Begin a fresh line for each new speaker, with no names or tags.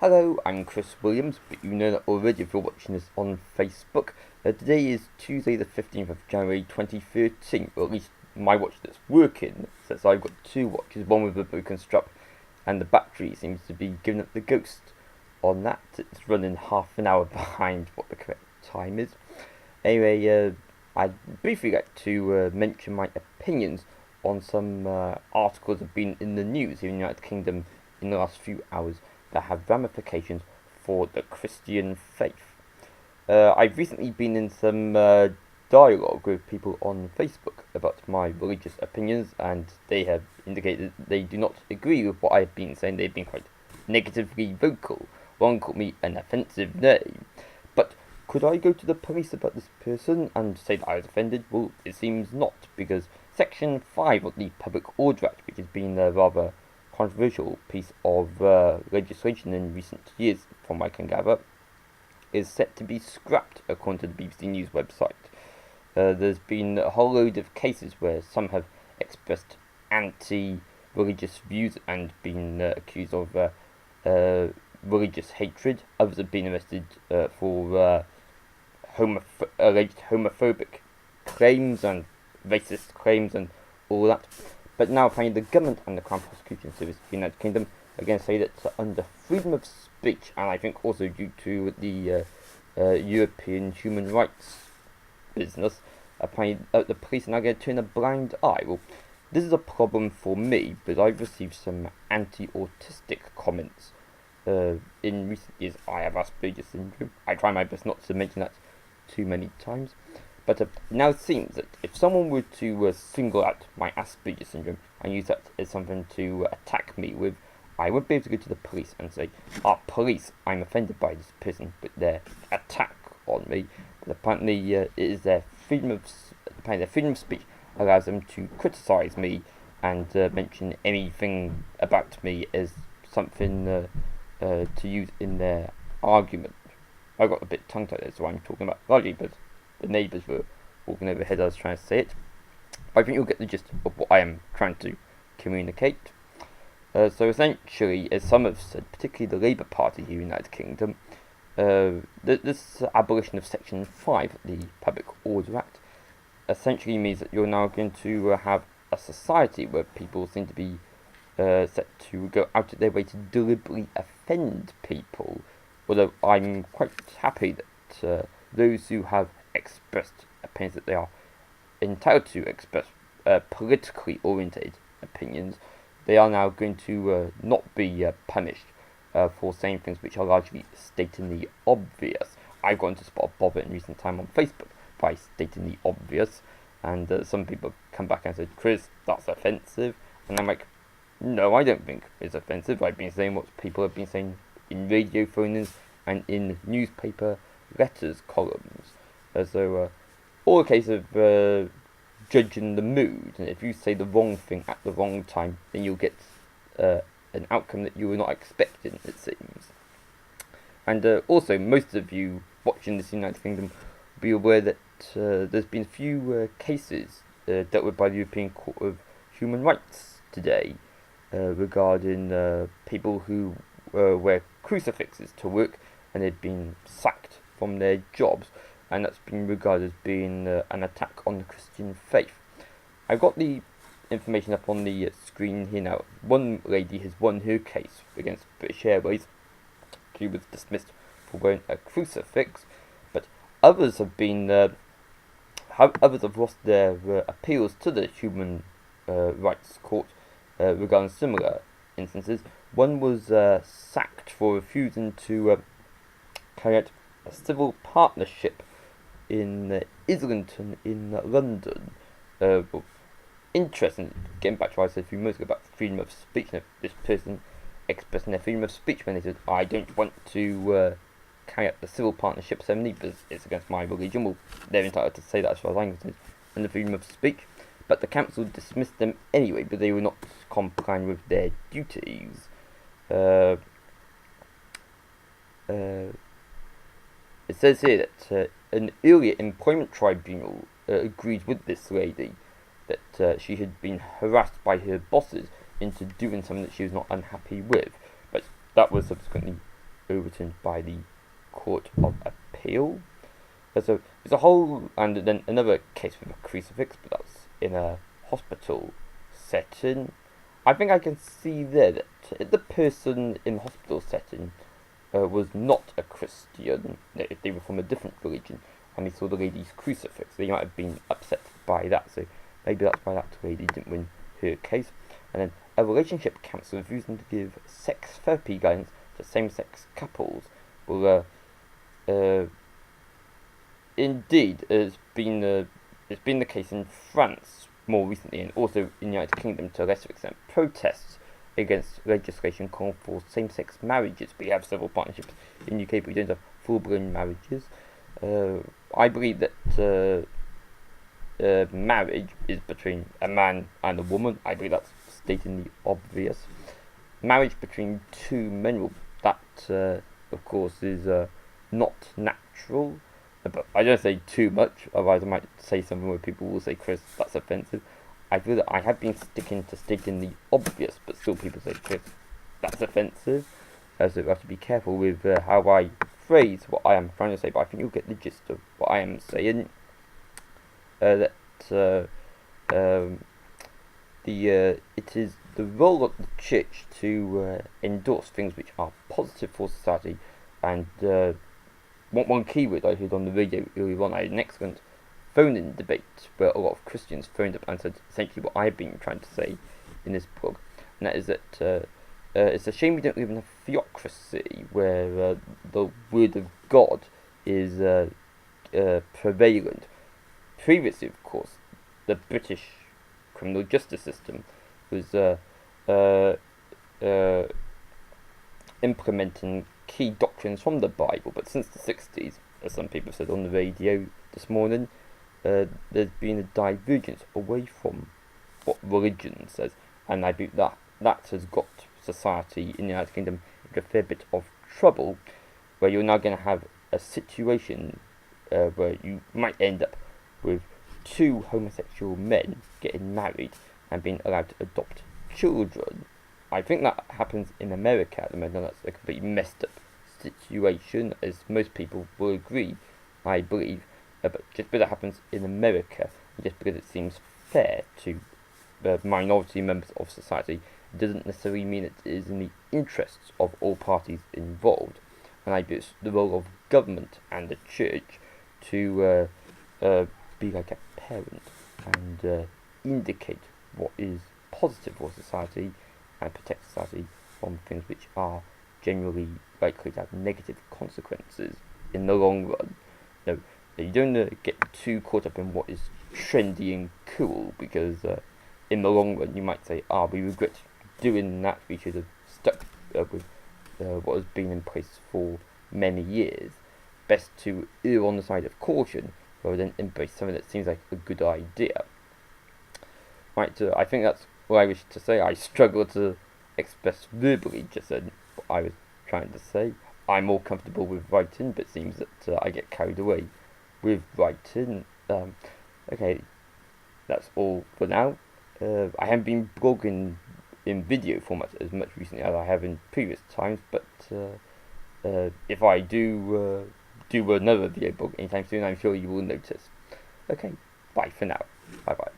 Hello, I'm Chris Williams, but you know that already if you're watching this on Facebook. Today is Tuesday the 15th of January 2013, or at least my watch that's working, since I've got two watches, one with a broken strap, and the battery seems to be giving up the ghost on that. It's running half an hour behind what the correct time is. Anyway, I'd briefly like to mention my opinions on some articles that have been in the news here in the United Kingdom in the last few hours that have ramifications for the Christian faith. I've recently been in some dialogue with people on Facebook about my religious opinions, and they have indicated they do not agree with what I've been saying. They've been quite negatively vocal. One called me an offensive name. But could I go to the police about this person and say that I was offended? Well, it seems not, because Section 5 of the Public Order Act, which has been rather controversial piece of legislation in recent years, from what I can gather, is set to be scrapped, according to the BBC News website. There's been a whole load of cases where some have expressed anti-religious views and been accused of religious hatred. Others have been arrested for alleged homophobic claims and racist claims and all that. But now, finally, the government and the Crown Prosecution Service of the United Kingdom are going to say that under freedom of speech, and I think also due to the European human rights business, apparently the police are now going to turn a blind eye. Well, this is a problem for me, because I've received some anti-autistic comments in recent years. I have Asperger's syndrome. I try my best not to mention that too many times. But now it seems that if someone were to single out my Asperger's syndrome and use that as something to attack me with, I would be able to go to the police and say, police, I'm offended by this person, but their attack on me. But apparently it is their freedom of speech allows them to criticise me and mention anything about me as something to use in their argument. I got a bit tongue-tied there, so I'm talking about largely, but the neighbours were walking overhead as I was trying to say it. I think you'll get the gist of what I am trying to communicate. So essentially, as some have said, particularly the Labour Party here in the United Kingdom, this abolition of Section 5 of the Public Order Act essentially means that you're now going to have a society where people seem to be set to go out of their way to deliberately offend people. Although I'm quite happy that those who have expressed opinions that they are entitled to express politically oriented opinions, they are now going to not be punished for saying things which are largely stating the obvious. I've got into spot of bother in recent time on Facebook by stating the obvious, and some people have come back and said, Chris, that's offensive. And I'm like, no, I don't think it's offensive. I've been saying what people have been saying in radio phone-ins and in newspaper letters columns. So all a case of judging the mood, and if you say the wrong thing at the wrong time, then you'll get an outcome that you were not expecting, it seems. And also, most of you watching this United Kingdom will be aware that there's been a few cases dealt with by the European Court of Human Rights today regarding people who wear crucifixes to work, and they've been sacked from their jobs, and that's been regarded as being an attack on the Christian faith. I've got the information up on the screen here now. One lady has won her case against British Airways. She was dismissed for wearing a crucifix, but others have been others have lost their appeals to the Human Rights Court regarding similar instances. One was sacked for refusing to carry out a civil partnership in Islington in London. Interesting, getting back to what I said a few minutes ago about freedom of speech, and this person expressing their freedom of speech when they said, I don't want to carry out the civil partnership ceremony because it's against my religion. Well, they're entitled to say that as far as I'm concerned, and the freedom of speech. But the council dismissed them anyway, but they were not complying with their duties. It says here that an earlier employment tribunal agreed with this lady that she had been harassed by her bosses into doing something that she was not unhappy with. But that was subsequently overturned by the Court of Appeal. So there's a whole, and then another case with a crucifix, but that's in a hospital setting. I think I can see there that if the person in the hospital setting was not a Christian, if they were from a different religion, and they saw the lady's crucifix, they might have been upset by that. So maybe that's why that lady didn't win her case. And then a relationship counsellor refusing to give sex therapy guidance to same-sex couples. Well, indeed, it's been the case in France more recently, and also in the United Kingdom to a lesser extent. Protests against legislation calling for same-sex marriages. We have several partnerships in the UK, but we don't have full-blown marriages. I believe that marriage is between a man and a woman. I believe that's stating the obvious. Marriage between two men, well, that of course is not natural. But I don't say too much, otherwise I might say something where people will say, Chris, that's offensive. I feel that I have been sticking to stating the obvious, but still people say, Chris, that's offensive. So I have to be careful with how I phrase what I am trying to say, but I think you'll get the gist of what I am saying. It is the role of the church to endorse things which are positive for society, and one keyword I heard on the radio earlier on, I had an excellent phone-in debate where a lot of Christians phoned up and said essentially what I've been trying to say in this blog, and that is that it's a shame we don't live in a theocracy where the word of God is prevalent. Previously, of course, the British criminal justice system was implementing key doctrines from the Bible, but since the 60s, as some people said on the radio this morning, there's been a divergence away from what religion says, and I believe that has got society in the United Kingdom into a fair bit of trouble, where you're now going to have a situation where you might end up with two homosexual men getting married and being allowed to adopt children. I think that happens in America at the moment, and that's a completely messed up situation, as most people will agree, I believe. But just because it happens in America, and just because it seems fair to the minority members of society, doesn't necessarily mean it is in the interests of all parties involved. And I believe it's the role of government and the church to be like a parent and indicate what is positive for society and protect society from things which are generally likely to have negative consequences in the long run. You don't get too caught up in what is trendy and cool, because in the long run you might say, we regret doing that, we should have stuck with what has been in place for many years. Best to err on the side of caution rather than embrace something that seems like a good idea. Right, I think that's what I wish to say. I struggle to express verbally just what I was trying to say. I'm more comfortable with writing, but it seems that I get carried away with writing. Okay, that's all for now. I haven't been blogging in video format as much recently as I have in previous times, but if I do another video blog anytime soon, I'm sure you will notice. Okay, bye for now. Bye bye.